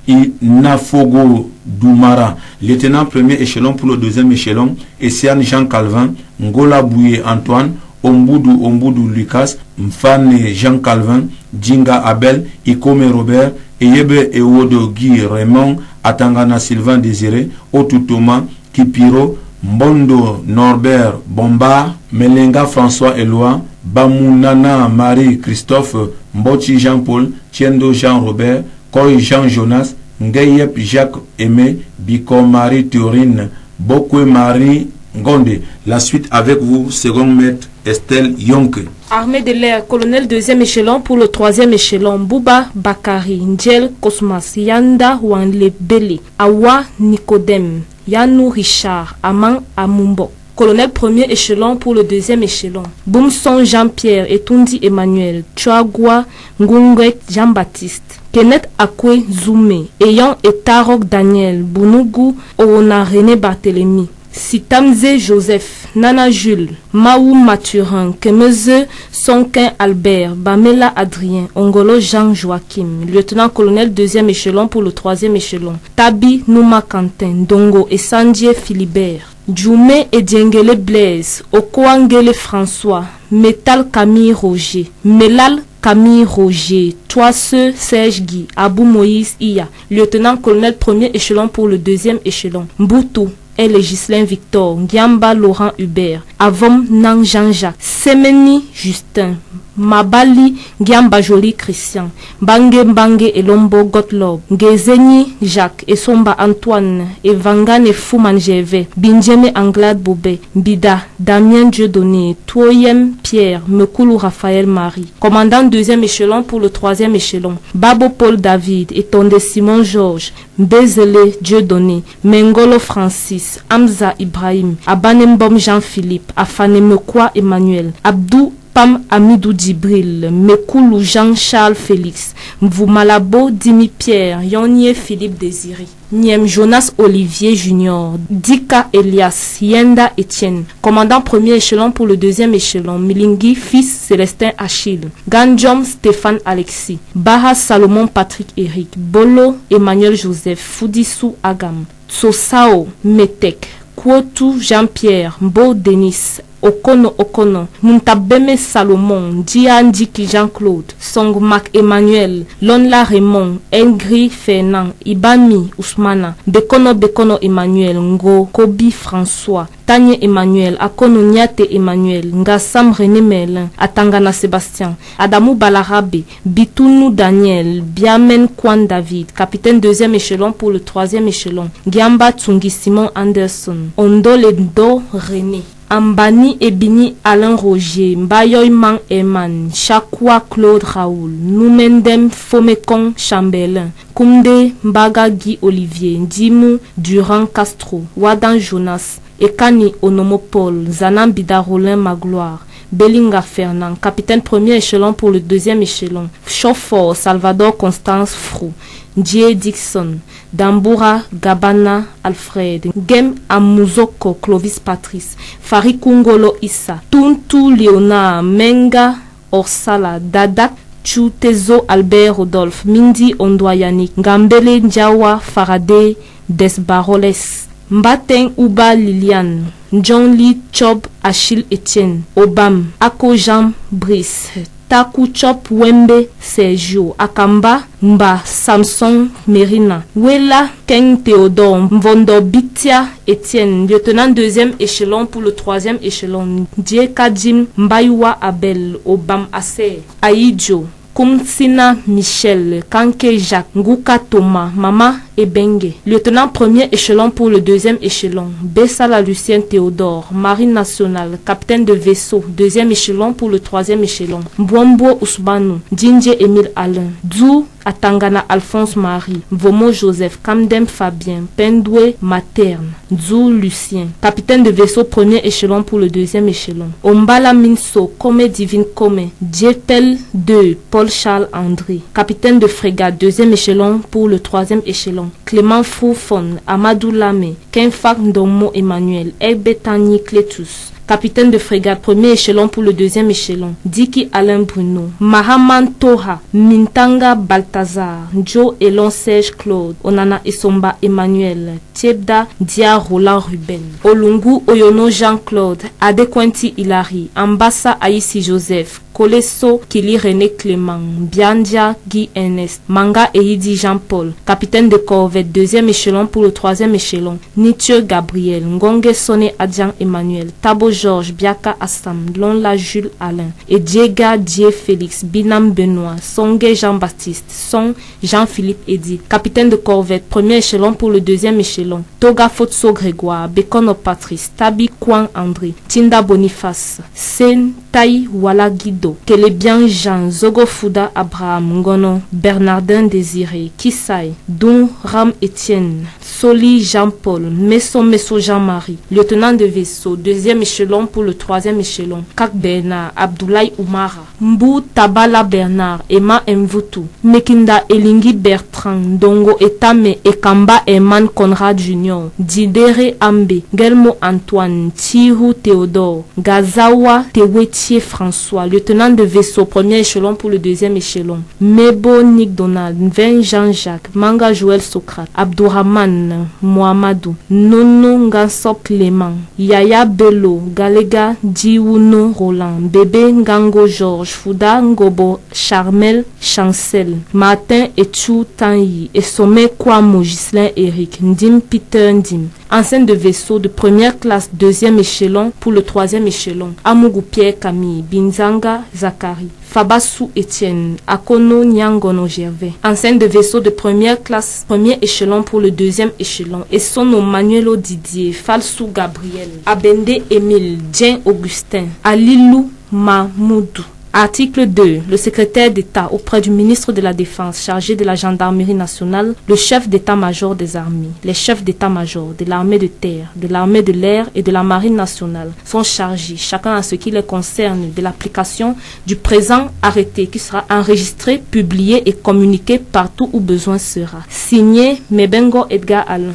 Inafogo Doumara. Lieutenant premier échelon pour le deuxième échelon, Essiane Jean Calvin, Ngola Bouye Antoine, Omboudou Lucas, Mfane Jean Calvin, Djinga Abel, Ikome Robert, Eyebe Ewodo Guy Raymond, Atangana Sylvain Désiré, Otutoma, Kipiro, Mbondo Norbert Bombard, Melenga François Eloi, Bamounana Marie Christophe, Mbochi Jean-Paul, Tiendo Jean Robert, Koy Jean Jonas, Ngeyep Jacques Aimé, Biko Marie Théorine, Bokwe Marie Ngonde. La suite avec vous, second maître Estelle Yonke. Armée de l'air, colonel 2e échelon pour le 3e échelon, Bouba Bakari, Ndjel Kosmas, Yanda Wanle Bele, Awa Nicodème, Yanou Richard, Aman Amumbo. Colonel 1er échelon pour le 2e échelon, Boumson Jean-Pierre et Tundi Emmanuel, Chuagua Ngungwek Jean-Baptiste, Kenneth Akwe Zoumé, Eyan et Tarok Daniel, Bounougou Oona René Barthélemy, Sitamze Joseph, Nana Jules, Maou Mathurin, Kemeze Sonkin Albert, Bamela Adrien, Ongolo Jean Joachim, lieutenant-colonel 2e échelon pour le 3e échelon, Tabi Nouma Quentin, Dongo et Sandie Philibert, Djoumé et Djengele Blaise, Okoangele François, Metal Camille Roger, Melal Camille Roger, Toisseux Serge Guy, Abou Moïse Iya, lieutenant-colonel 1er échelon pour le 2e échelon, Mboutou et Législain Victor, Giamba Laurent Hubert, Avom Nang Jean-Jacques, Semeni Justin, Mabali Giamba Jolie Christian, Bange Bange et Lombo Gottlob, Gezeni Jacques et Somba Antoine, et Vangane Fouman Gervais, Binjeme Anglade Bobé, Bida, Damien Dieudonné, Toyem Pierre, Mekoulou Raphaël Marie. Commandant 2e échelon pour le 3e échelon, Babo Paul David et Tonde Simon Georges, Bezele Dieudonné, Mengolo Francis, Hamza Ibrahim, Abanembom Jean-Philippe, Afanemekwa Emmanuel, Abdou Pam Amidou Djibril, Mekoulou Jean-Charles Félix, Mvoumalabo Dimi Pierre, Yonye Philippe Désiré, Niem Jonas Olivier Junior, Dika Elias, Yenda Etienne, commandant 1er échelon pour le 2e échelon, Milingi fils Célestin Achille, Ganjom Stéphane Alexis, Baha Salomon Patrick Eric, Bolo Emmanuel Joseph, Foudissou Agam, Tsosao Metek, Kwotu Jean-Pierre, Mbo Denis, Okono, Muntabeme Salomon, Diandiki Jean-Claude, Songmak Emmanuel, Lonla Raymond, Engri Fernand, Ibami Ousmana, Bekono Emmanuel, Ngo, Kobi François, Tanye Emmanuel, Akono Niate Emmanuel, Ngassam René Merlin, Atangana Sébastien, Adamou Balarabe, Bitounou Daniel, Biamen Kwan David, capitaine 2e échelon pour le 3e échelon, Giamba Tsungi Simon Anderson, Ondolendo René, Ambani Ebini Alain Roger, Mbayoy Man Eman, Chakwa Claude Raoul, Noumendem Fomekong Chambelin, Koumde Mbaga Guy Olivier, Dimou Durand Castro, Wadan Jonas, Ekani Onomopole, Zanan Bida Rolin Magloire, Belinga Fernand, capitaine 1er échelon pour le 2e échelon, Chauffeur Salvador Constance Frou, Dié Dixon, Damboura Gabana Alfred, Gem Amuzoko Clovis Patrice, Farikungolo Issa, Tuntu Léonard Menga Orsala, Dadak Chutezo Albert Rodolphe, Mindi Ondoyanik, Gambele Ndiawa Faraday Desbaroles, Mbateng Uba Liliane, John Lee Chob Achille Etienne, Obam, Ako Jean Brice, Taku Chop Wembe Sergio, Akamba Mba Samson Merina, Wela Keng Théodore, Mvondo Bitia Etienne, lieutenant 2e échelon pour le 3e échelon, Dieka Jim Mbaywa Abel, Obam Aser, Aïdjo, Kumsina Michel, Kanke Jacques, Nguka Thomas, Mama Ebenge, lieutenant 1er échelon pour le 2e échelon, Bessala Lucien Théodore, Marine nationale, capitaine de vaisseau, 2e échelon pour le 3e échelon, Mbwambo Ousmanu, Djindje Émile Alain, Dzou Atangana Alphonse Marie, Vomo Joseph, Kamdem Fabien, Pendoué Materne, Dzou Lucien, capitaine de vaisseau 1er échelon pour le 2e échelon, Ombala Minso, Kome Divine Kome, Djepel 2, Paul Charles André, capitaine de frégate 2e échelon pour le 3e échelon, Clément Foufon, Amadou Lame, Kenfak Ndomo Emmanuel, Elbetani Clétus, capitaine de frégate 1er échelon pour le 2e échelon, Diki Alain Bruno, Mahaman Toha, Mintanga Balthazar, Joe Elon Serge Claude, Onana Esomba Emmanuel, Tiebda Dia Roland Ruben, Olungu Oyono Jean-Claude, Adequanti Hilary, Ambassa Aïssi Joseph, Koleso Kili René Clément, Biandia Guy Ernest, Manga Eidi Jean-Paul, capitaine de corvette 2e échelon pour le 3e échelon, Nithieu Gabriel, Ngonge Soné Adjan Emmanuel, Tabo Georges Biaka Assam, Lonla Jules Alain, et Diega Die Félix, Binam Benoît, Songue Jean-Baptiste, Son Jean-Philippe Eddy, capitaine de corvette, premier échelon pour le deuxième échelon, Toga Fotso Grégoire, Bekono Patrice, Tabi Kouan André, Tinda Boniface, Sen Tai Wala Guido, Kelebian Jean, Zogo Fouda Abraham Ngono, Bernardin Désiré, Kisai, Dun Ram Etienne, Soli Jean-Paul, Messo Jean-Marie, lieutenant de vaisseau, deuxième échelon pour le troisième échelon, Kak Bernard, Abdoulaye Oumara, Mbou Tabala Bernard, Emma Mvutu, Mekinda Elingi Bertrand, Dongo Etame Ekamba Eman Conrad Junior, Didere Ambe, Gelmo Antoine, Tihu Théodore, Gazawa Tewetier François, lieutenant de vaisseau, premier échelon pour le deuxième échelon, Mebo Nick Donald, Vin Jean-Jacques, Manga Joël Socrate, Abdourahman Mohamedou, Nono Ngansop Clément, Yaya Bello, Galega Diouno Roland, Bébé Ngango Georges, Fouda Ngobo Charmel Chancel, Martin Etchou Tanyi et Sommet Kwamo Gislain Eric, Ndim Peter Ndim. Enceinte de vaisseau de première classe, deuxième échelon pour le troisième échelon, Amougou Pierre Camille, Binzanga Zachary, Fabassou Etienne, Akono Nyangono Gervais. Enceinte de vaisseau de première classe, premier échelon pour le deuxième échelon, Essono Manuelo Didier, Falsou Gabriel, Abende Émile, Dien Augustin, Alilou Mahmoudou. Article 2. Le secrétaire d'État auprès du ministre de la Défense chargé de la gendarmerie nationale, le chef d'état-major des armées, les chefs d'état-major de l'armée de terre, de l'armée de l'air et de la marine nationale sont chargés, chacun à ce qui les concerne, de l'application du présent arrêté qui sera enregistré, publié et communiqué partout où besoin sera. Signé Mebengo Edgar Alain.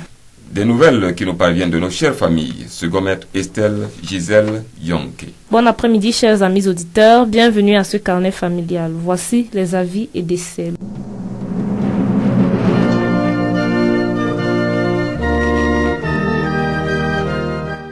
Des nouvelles qui nous parviennent de nos chères familles. Second maître Estelle Gisèle Yonke. Bon après-midi, chers amis auditeurs. Bienvenue à ce carnet familial. Voici les avis et décès.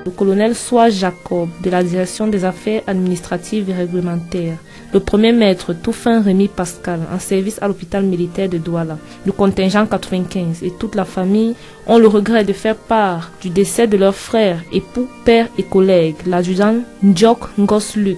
Le colonel Soa Jacob de la direction des affaires administratives et réglementaires, le premier maître Toufin Rémy Pascal en service à l'hôpital militaire de Douala, le contingent 95 et toute la famille ont le regret de faire part du décès de leur frère, époux, père et collègue, l'adjudant Ndjok Ngosluk.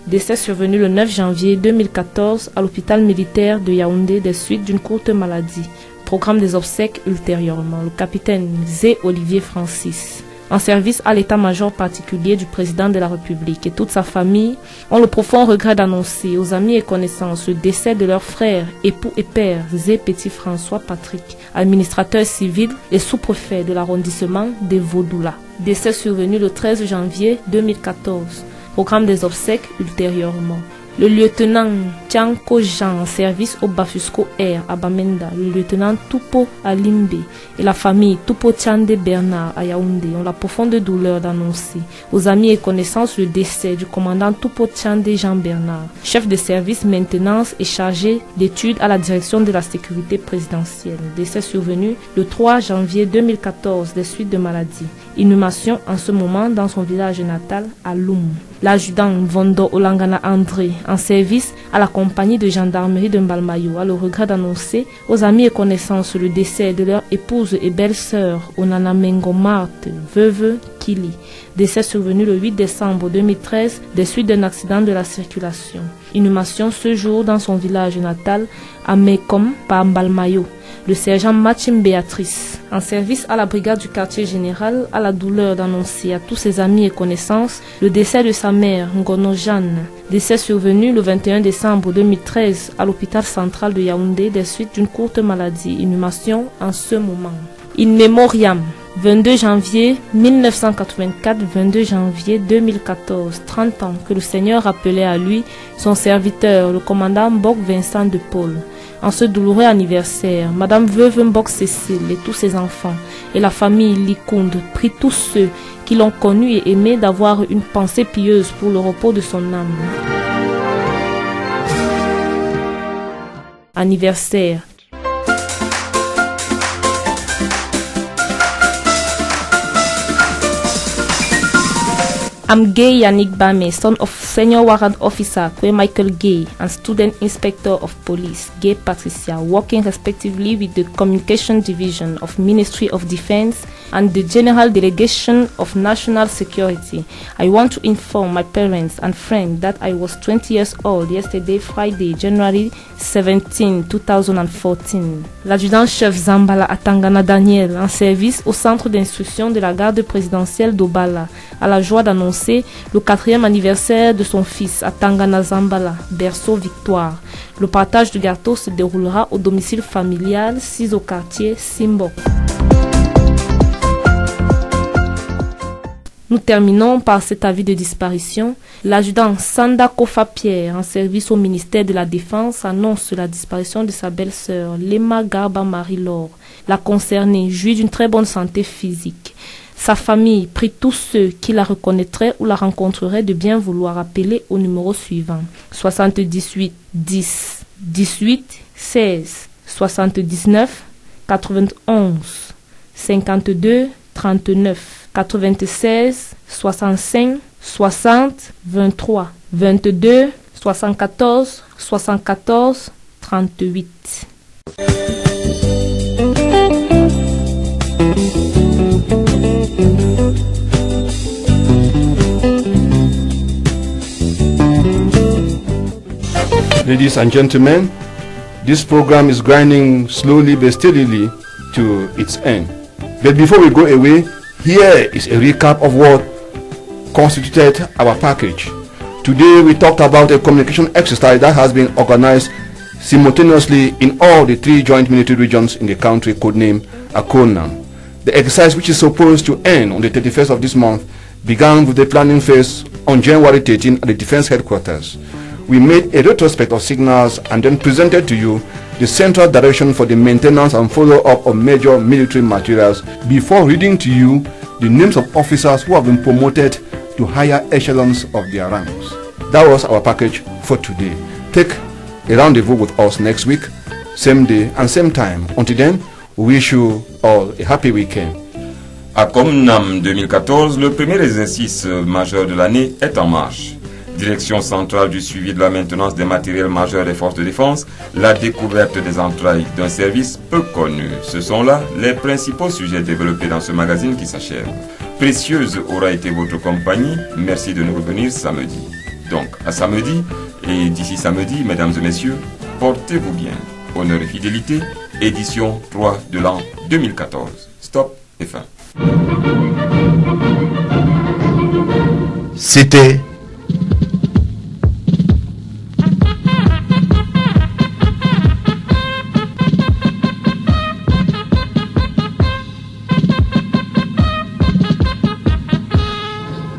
Décès survenu le 9 janvier 2014 à l'hôpital militaire de Yaoundé des suites d'une courte maladie. Programme des obsèques ultérieurement. Le capitaine Zé Olivier Francis, en service à l'état-major particulier du président de la République et toute sa famille, ont le profond regret d'annoncer aux amis et connaissances le décès de leur frère, époux et père, Zé Petit François Patrick, administrateur civil et sous-préfet de l'arrondissement des Vaudoula. Décès survenu le 13 janvier 2014. Programme des obsèques ultérieurement. Le lieutenant Tianko Jean en service au Bafusco Air à Bamenda, le lieutenant Tupo Alimbe et la famille Tupo Tiande Bernard à Yaoundé ont la profonde douleur d'annoncer aux amis et connaissances le décès du commandant Tupo Tiande Jean Bernard, chef de service maintenance et chargé d'études à la direction de la sécurité présidentielle. Décès survenu le 3 janvier 2014 des suites de maladie. Inhumation en ce moment dans son village natal à Loum. L'adjudant Vondo Olangana André, en service à la compagnie de gendarmerie de Mbalmayo, a le regret d'annoncer aux amis et connaissances le décès de leur épouse et belle-sœur Onana Mengo Marthe, veuve Kili. Décès survenu le 8 décembre 2013 des suites d'un accident de la circulation. Inhumation ce jour dans son village natal à Mekom par Mbalmayo. Le sergent Machim Béatrice, en service à la brigade du quartier général, a la douleur d'annoncer à tous ses amis et connaissances le décès de sa mère, Ngono Jeanne. Décès survenu le 21 décembre 2013 à l'hôpital central de Yaoundé des suites d'une courte maladie. Inhumation en ce moment. In memoriam. 22 janvier 1984, 22 janvier 2014, 30 ans que le Seigneur rappelait à lui son serviteur, le commandant Mbok Vincent de Paul. En ce douloureux anniversaire, Madame Veuve Mbok Cécile et tous ses enfants et la famille Likound prient tous ceux qui l'ont connu et aimé d'avoir une pensée pieuse pour le repos de son âme. Anniversaire. I'm Gay Yannick Bame, son of Senior Warrant Officer Kwe Michael Gay and Student Inspector of Police Gay Patricia, working respectively with the Communication Division of Ministry of Defense and the General Delegation of National Security. I want to inform my parents and friends that I was 20 years old yesterday, Friday, January 17, 2014. L'adjudant-chef Zambala Atangana Daniel, en service au centre d'instruction de la garde présidentielle d'Obala, a la joie d'annoncer le 4e anniversaire de son fils Atangana Zambala, berceau victoire. Le partage du gâteau se déroulera au domicile familial 6 au quartier Simbo. Nous terminons par cet avis de disparition. L'adjudant Sanda Kofa Pierre, en service au ministère de la Défense, annonce la disparition de sa belle-sœur, Lema Garba Marie-Laure. La concernée jouit d'une très bonne santé physique. Sa famille prie tous ceux qui la reconnaîtraient ou la rencontreraient de bien vouloir appeler au numéro suivant 78 10 18 16 79 91 52 39 96 65 60 23 22 74 74 38. Ladies and gentlemen, this program is grinding slowly but steadily to its end. But before we go away, here is a recap of what constituted our package. Today we talked about a communication exercise that has been organized simultaneously in all the 3 joint military regions in the country, codenamed ACONAM. The exercise, which is supposed to end on the 31st of this month, began with the planning phase on January 13 at the Defense Headquarters. We made a retrospect of signals and then presented to you the central direction for the maintenance and follow-up of major military materials before reading to you the names of officers who have been promoted to higher echelons of their ranks. That was our package for today. Take a rendezvous with us next week, same day and same time. Until then, we wish you all a happy weekend. À Comnam 2014, le premier exercice majeur de l'année est en marche. Direction centrale du suivi de la maintenance des matériels majeurs des forces de défense, la découverte des entrailles d'un service peu connu. Ce sont là les principaux sujets développés dans ce magazine qui s'achève. Précieuse aura été votre compagnie. Merci de nous revenir samedi. Donc, à samedi, et d'ici samedi, mesdames et messieurs, portez-vous bien. Honneur et fidélité, édition 3 de l'an 2014. Stop et fin. C'était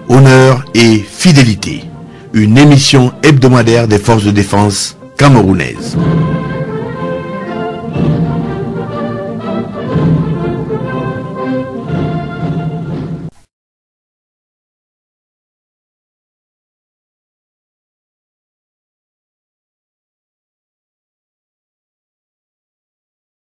Honneur et fidélité, une émission hebdomadaire des forces de défense camerounaises.